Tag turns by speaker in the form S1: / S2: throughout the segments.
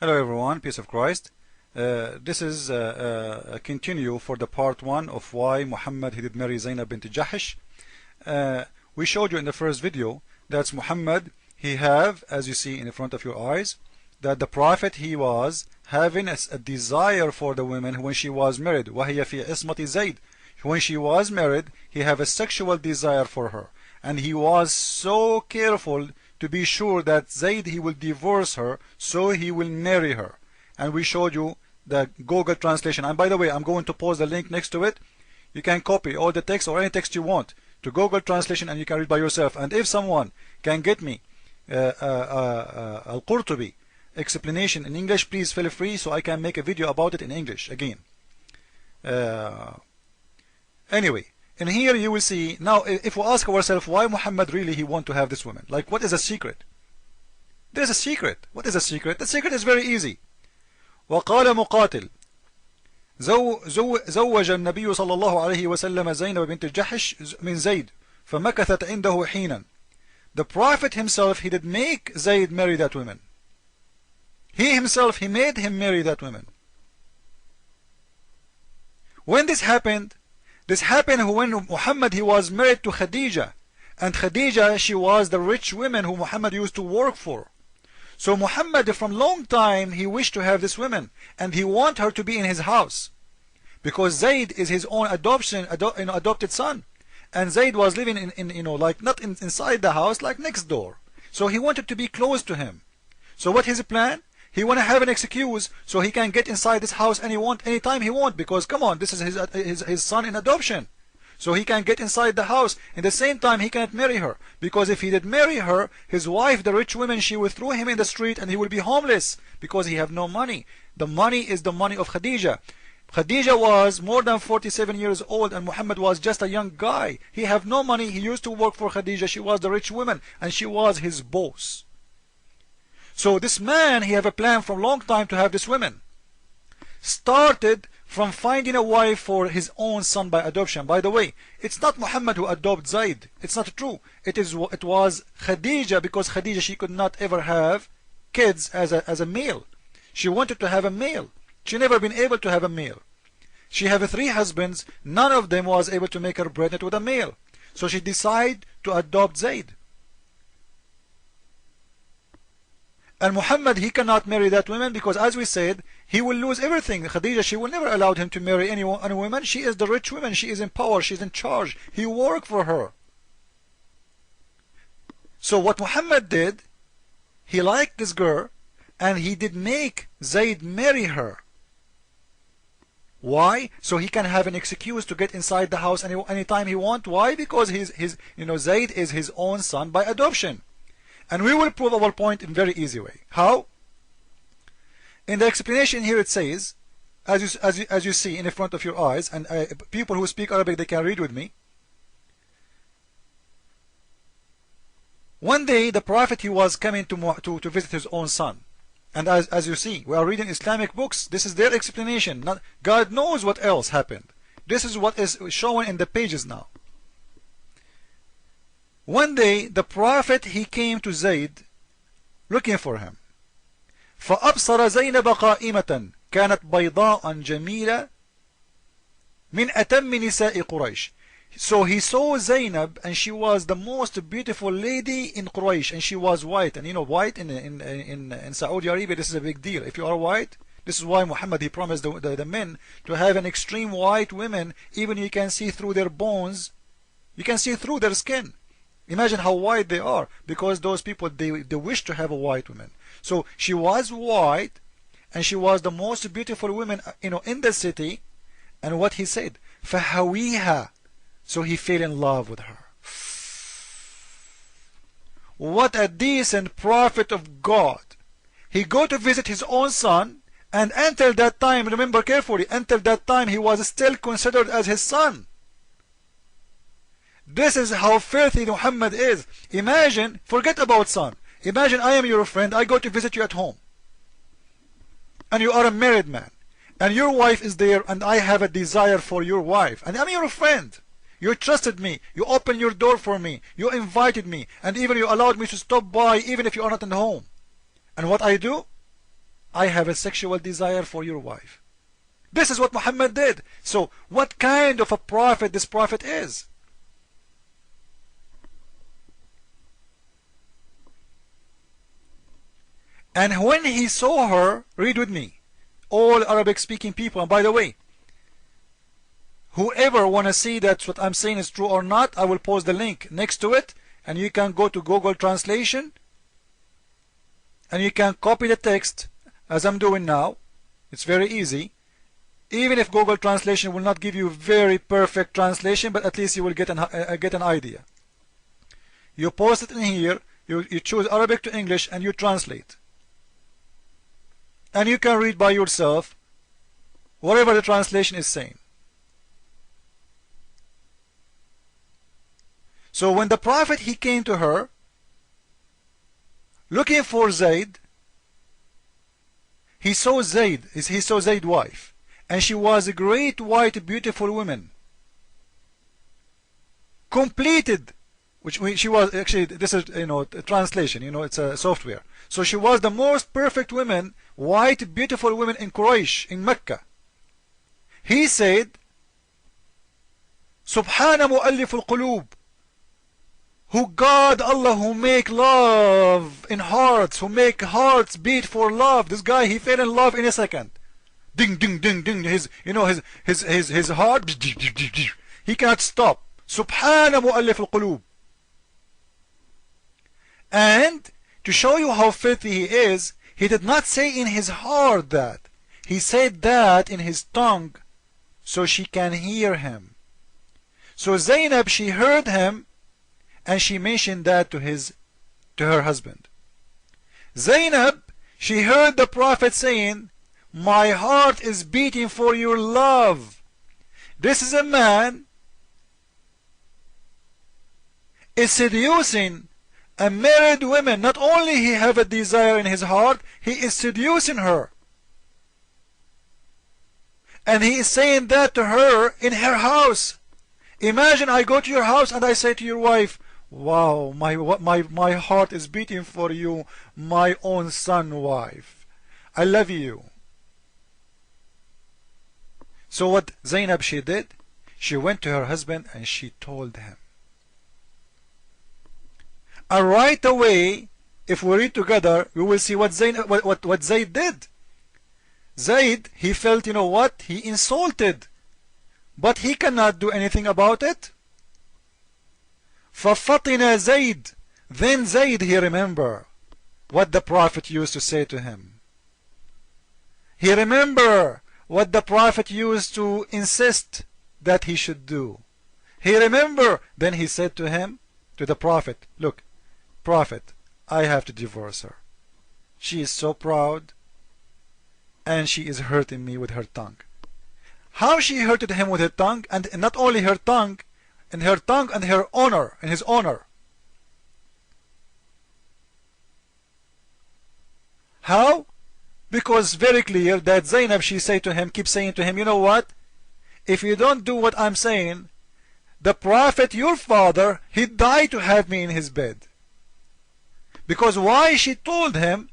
S1: Hello everyone, peace of Christ. This is a continue for the part 1 of why Muhammad he did marry Zainab bint Jahish. We showed you in the first video that Muhammad he have, as you see in front of your eyes, that the Prophet he was having a desire for the women when she was married. وَهِيَ فِي عِصْمَةِ زَيْد. When she was married, he have a sexual desire for her, and he was so careful to be sure that Zayd he will divorce her, so he will marry her. And we showed you the Google translation. And by the way, I'm going to post the link next to it. You can copy all the text or any text you want to Google translation, and you can read by yourself. And if someone can get me Al-Qurtubi explanation in English, please feel free, so I can make a video about it in English again. Anyway, and here you will see, now if we ask ourselves why Muhammad really he want to have this woman, like what is the secret? There's a secret. What is the secret? The secret is very easy. وقال مقاتل زوج النبي صلى الله عليه وسلم زينب بنت جحش من زيد فمكثت عنده حينا. The Prophet himself he did make Zayd marry that woman. He himself he made him marry that woman. When this happened when Muhammad he was married to Khadija, and Khadija she was the rich woman who Muhammad used to work for. So Muhammad from long time he wished to have this woman, and he want her to be in his house, because Zayd is his own adopted son, and Zayd was living in like not inside the house, like next door. So he wanted to be close to him. So what is his plan? He want to have an excuse so he can get inside this house anytime he want, because come on, this is his son in adoption. So he can get inside the house. In the same time he cannot marry her, because if he did marry her, his wife, the rich woman, she will throw him in the street and he will be homeless because he have no money. The money is the money of Khadija. Khadija was more than 47 years old and Muhammad was just a young guy. He have no money. He used to work for Khadija. She was the rich woman and she was his boss. So this man, he have a plan for a long time to have this woman. Started from finding a wife for his own son by adoption. By the way, it's not Muhammad who adopted Zayd. It's not true. It was Khadija, because Khadija she could not ever have kids as a male. She wanted to have a male. She never been able to have a male. She have 3 husbands. None of them was able to make her pregnant with a male. So she decided to adopt Zayd. And Muhammad he cannot marry that woman, because as we said, he will lose everything. Khadija she will never allow him to marry any woman. She is the rich woman. She is in power. She is in charge. He worked for her. So what Muhammad did, he liked this girl and he did make Zayd marry her. Why? So he can have an excuse to get inside the house anytime he want. Why? Because Zayd is his own son by adoption. And we will prove our point in a very easy way. How? In the explanation here it says, as you see in the front of your eyes, and people who speak Arabic, they can read with me. One day the Prophet he was coming to visit his own son. And as you see, we are reading Islamic books. This is their explanation. God knows what else happened. This is what is shown in the pages now. One day the Prophet he came to Zayd looking for him. فأبصر زينب قائمة كانت بيضاء جميلة من أتم نساء قريش. So he saw Zainab, and she was the most beautiful lady in Quraysh, and she was white. And white in Saudi Arabia, this is a big deal. If you are white, this is why Muhammad he promised the men to have an extreme white women. Even you can see through their bones, you can see through their skin. Imagine how white they are, because those people they wish to have a white woman. So she was white, and she was the most beautiful woman in the city. And what he said, فهويها. So he fell in love with her. What a decent prophet of God. He go to visit his own son, and until that time, remember carefully, until that time he was still considered as his son. This is how filthy Muhammad is. Imagine, forget about son. Imagine I am your friend, I go to visit you at home. And you are a married man. And your wife is there, and I have a desire for your wife. And I'm your friend. You trusted me. You opened your door for me. You invited me. And even you allowed me to stop by even if you are not in the home. And what I do? I have a sexual desire for your wife. This is what Muhammad did. So what kind of a prophet this prophet is? And when he saw her, read with me, all Arabic speaking people, and by the way, whoever want to see that what I'm saying is true or not, I will post the link next to it, and you can go to Google Translation and you can copy the text as I'm doing now. It's very easy. Even if Google Translation will not give you very perfect translation, but at least you will get an idea. You post it in here, you choose Arabic to English, and you translate. And you can read by yourself whatever the translation is saying. So when the Prophet, he came to her looking for Zayd, he saw Zayd's wife, and she was a great white beautiful woman, completed, she was actually, this is a translation, it's a software. So she was the most perfect woman, white beautiful woman in Quraysh, in Mecca. He said, Subhana mu'allif al-qulub, who God, Allah, who make love in hearts, who make hearts beat for love. This guy, he fell in love in a second. Ding, ding, ding, ding. His heart, he cannot stop. Subhana mu'allif al-qulub. And to show you how filthy he is, he did not say in his heart that. He said that in his tongue, so she can hear him. So Zainab, she heard him, and she mentioned that to her husband. Zainab, she heard the Prophet saying, my heart is beating for your love. This is a man is seducing a married woman. Not only he have a desire in his heart, he is seducing her. And he is saying that to her in her house. Imagine I go to your house and I say to your wife, wow, my heart is beating for you, my own son wife. I love you. So what Zainab she did, she went to her husband and she told him. And right away, if we read together, we will see what Zayd did. Zayd, he felt, you know what? He insulted. But he cannot do anything about it. فَفَطِنَ Zayd. Then Zayd, he remembered what the Prophet used to say to him. He remembered what the Prophet used to insist that he should do. He remembered. Then he said to him, to the Prophet, look, Prophet, I have to divorce her. She is so proud, and she is hurting me with her tongue. How she hurted him with her tongue, and not only her tongue, and her honor, and his honor. How? Because very clear that Zainab, she said to him, keep saying to him, you know what? If you don't do what I'm saying, the Prophet, your father, he died to have me in his bed. Because why? She told him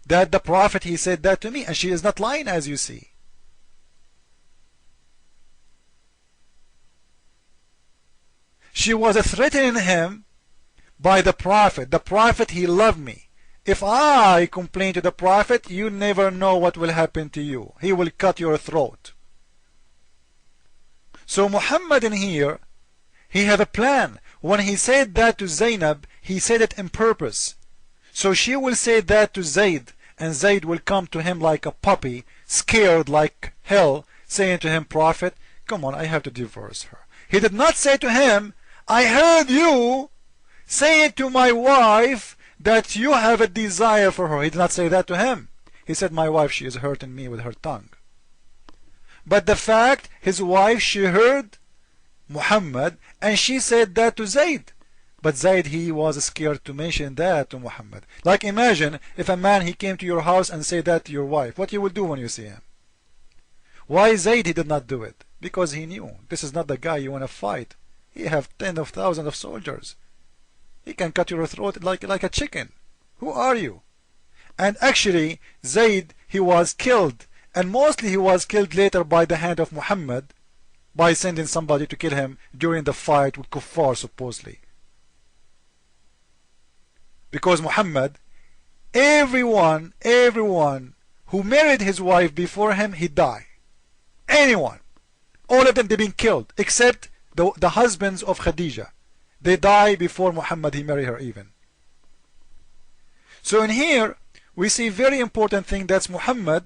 S1: that the Prophet, he said that to me, and she is not lying, as you see. She was threatening him by the Prophet. The Prophet, he loved me. If I complain to the Prophet, you never know what will happen to you. He will cut your throat. So Muhammad in here, he had a plan. When he said that to Zainab, he said it in purpose. So she will say that to Zayd, and Zayd will come to him like a puppy, scared like hell, saying to him, Prophet, come on, I have to divorce her. He did not say to him, I heard you saying to my wife that you have a desire for her. He did not say that to him. He said, my wife, she is hurting me with her tongue. But the fact, his wife, she heard Muhammad, and she said that to Zayd. But Zayd, he was scared to mention that to Muhammad. Like imagine if a man, he came to your house and said that to your wife. What you will do when you see him? Why Zayd, he did not do it? Because he knew this is not the guy you want to fight. He have tens of thousands of soldiers. He can cut your throat like a chicken. Who are you? And actually Zayd, he was killed, and mostly he was killed later by the hand of Muhammad, by sending somebody to kill him during the fight with Kuffar supposedly. Because Muhammad, everyone who married his wife before him, he died. Anyone. All of them, they've been killed, except the husbands of Khadija. They die before Muhammad he married her even. So in here we see very important thing, that Muhammad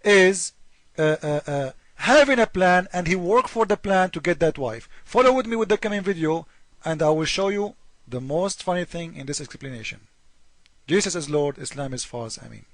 S1: is having a plan, and he worked for the plan to get that wife. Follow with me with the coming video, and I will show you the most funny thing in this explanation. Jesus is Lord, Islam is false. Ameen.